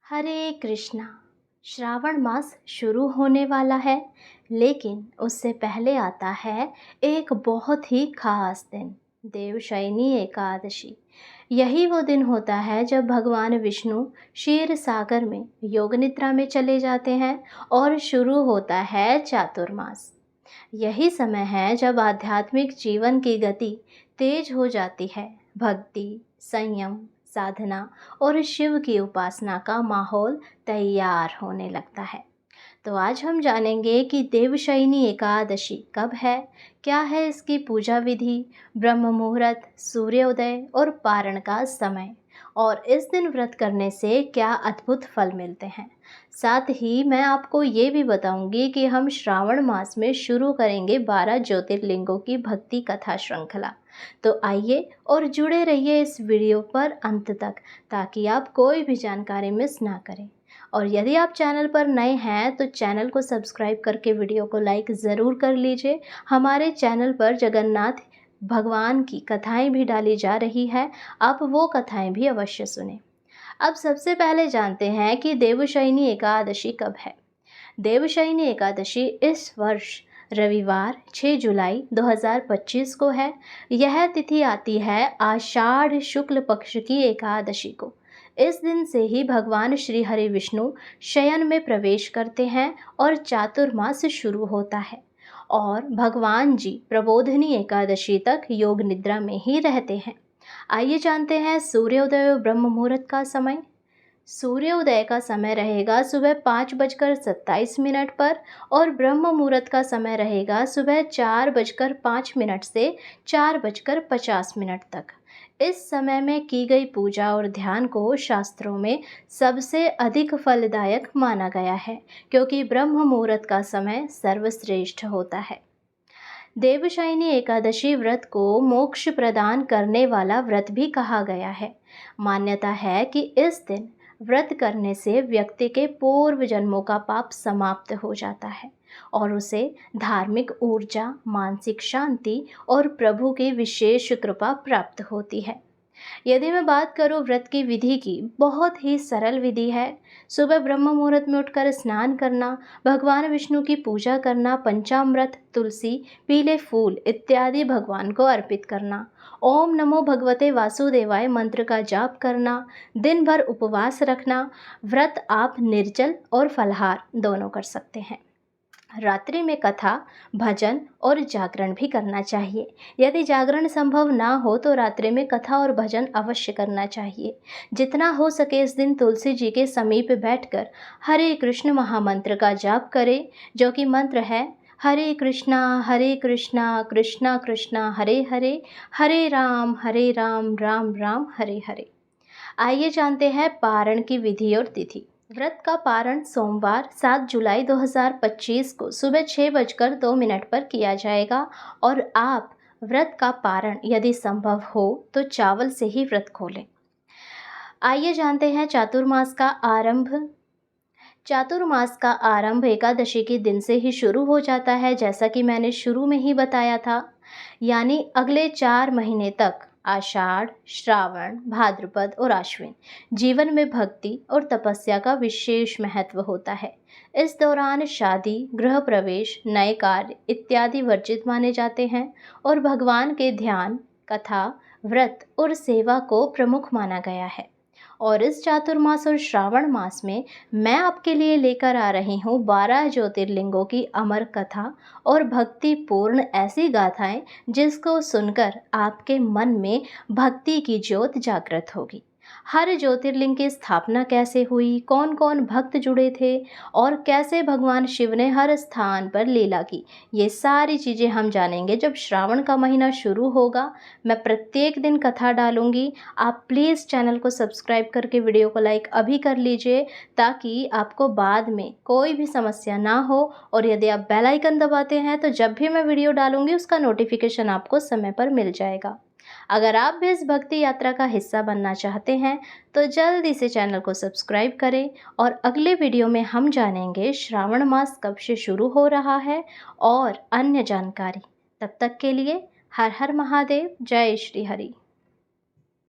हरे कृष्णा। श्रावण मास शुरू होने वाला है, लेकिन उससे पहले आता है एक बहुत ही खास दिन, देवशयनी एकादशी। यही वो दिन होता है जब भगवान विष्णु क्षीर सागर में योग निद्रा में चले जाते हैं और शुरू होता है चातुर्मास। यही समय है जब आध्यात्मिक जीवन की गति तेज हो जाती है। भक्ति, संयम, साधना और शिव की उपासना का माहौल तैयार होने लगता है। तो आज हम जानेंगे कि देवशयनी एकादशी कब है, क्या है इसकी पूजा विधि, ब्रह्म मुहूर्त, सूर्योदय और पारण का समय, और इस दिन व्रत करने से क्या अद्भुत फल मिलते हैं। साथ ही मैं आपको ये भी बताऊंगी कि हम श्रावण मास में शुरू करेंगे 12 ज्योतिर्लिंगों की भक्ति कथा श्रृंखला। तो आइए और जुड़े रहिए इस वीडियो पर अंत तक, ताकि आप कोई भी जानकारी मिस ना करें। और यदि आप चैनल पर नए हैं तो चैनल को सब्सक्राइब करके वीडियो को लाइक ज़रूर कर लीजिए। हमारे चैनल पर जगन्नाथ भगवान की कथाएं भी डाली जा रही है, आप वो कथाएं भी अवश्य सुनें। अब सबसे पहले जानते हैं कि देवशयनी एकादशी कब है। देवशयनी एकादशी इस वर्ष रविवार 6 जुलाई 2025 को है। यह तिथि आती है आषाढ़ शुक्ल पक्ष की एकादशी को। इस दिन से ही भगवान श्री हरि विष्णु शयन में प्रवेश करते हैं और चातुर्मास शुरू होता है, और भगवान जी प्रबोधिनी एकादशी तक योग निद्रा में ही रहते हैं। आइए जानते हैं सूर्योदय और ब्रह्म मुहूर्त का समय। सूर्योदय का समय रहेगा सुबह 5:27 पर और ब्रह्म मुहूर्त का समय रहेगा सुबह 4:05 से 4:50 तक। इस समय में की गई पूजा और ध्यान को शास्त्रों में सबसे अधिक फलदायक माना गया है, क्योंकि ब्रह्म मुहूर्त का समय सर्वश्रेष्ठ होता है। देवशयनी एकादशी व्रत को मोक्ष प्रदान करने वाला व्रत भी कहा गया है। मान्यता है कि इस दिन व्रत करने से व्यक्ति के पूर्व जन्मों का पाप समाप्त हो जाता है और उसे धार्मिक ऊर्जा, मानसिक शांति और प्रभु की विशेष कृपा प्राप्त होती है। यदि मैं बात करूं व्रत की विधि की, बहुत ही सरल विधि है। सुबह ब्रह्म मुहूर्त में उठकर स्नान करना, भगवान विष्णु की पूजा करना, पंचामृत, तुलसी, पीले फूल इत्यादि भगवान को अर्पित करना, ओम नमो भगवते वासुदेवाय मंत्र का जाप करना, दिन भर उपवास रखना। व्रत आप निर्जल और फलाहार दोनों कर सकते हैं। रात्रि में कथा, भजन और जागरण भी करना चाहिए। यदि जागरण संभव ना हो तो रात्रि में कथा और भजन अवश्य करना चाहिए। जितना हो सके इस दिन तुलसी जी के समीप बैठकर हरे कृष्ण महामंत्र का जाप करें, जो कि मंत्र है हरे कृष्णा कृष्णा कृष्णा हरे हरे, हरे राम राम राम हरे हरे। आइए जानते हैं पारण की विधि और तिथि। व्रत का पारण सोमवार 7 जुलाई 2025 को सुबह 6:02 पर किया जाएगा, और आप व्रत का पारण यदि संभव हो तो चावल से ही व्रत खोलें। आइए जानते हैं चातुर्मास का आरंभ। चातुर्मास का आरंभ एकादशी के दिन से ही शुरू हो जाता है, जैसा कि मैंने शुरू में ही बताया था। यानी अगले 4 महीने तक आषाढ़, श्रावण, भाद्रपद और आश्विन जीवन में भक्ति और तपस्या का विशेष महत्व होता है। इस दौरान शादी, गृह प्रवेश, नए कार्य इत्यादि वर्जित माने जाते हैं और भगवान के ध्यान, कथा, व्रत और सेवा को प्रमुख माना गया है। और इस चातुर्मास और श्रावण मास में मैं आपके लिए लेकर आ रही हूँ 12 ज्योतिर्लिंगों की अमर कथा और भक्तिपूर्ण ऐसी गाथाएं जिसको सुनकर आपके मन में भक्ति की ज्योत जागृत होगी। हर ज्योतिर्लिंग की स्थापना कैसे हुई, कौन कौन भक्त जुड़े थे और कैसे भगवान शिव ने हर स्थान पर लीला की, ये सारी चीज़ें हम जानेंगे जब श्रावण का महीना शुरू होगा। मैं प्रत्येक दिन कथा डालूंगी। आप प्लीज़ चैनल को सब्सक्राइब करके वीडियो को लाइक अभी कर लीजिए, ताकि आपको बाद में कोई भी समस्या ना हो। और यदि आप बेल आइकन दबाते हैं तो जब भी मैं वीडियो डालूंगी उसका नोटिफिकेशन आपको समय पर मिल जाएगा। अगर आप भी इस भक्ति यात्रा का हिस्सा बनना चाहते हैं तो जल्दी से चैनल को सब्सक्राइब करें। और अगले वीडियो में हम जानेंगे श्रावण मास कब से शुरू हो रहा है और अन्य जानकारी। तब तक के लिए हर हर महादेव, जय श्री हरि।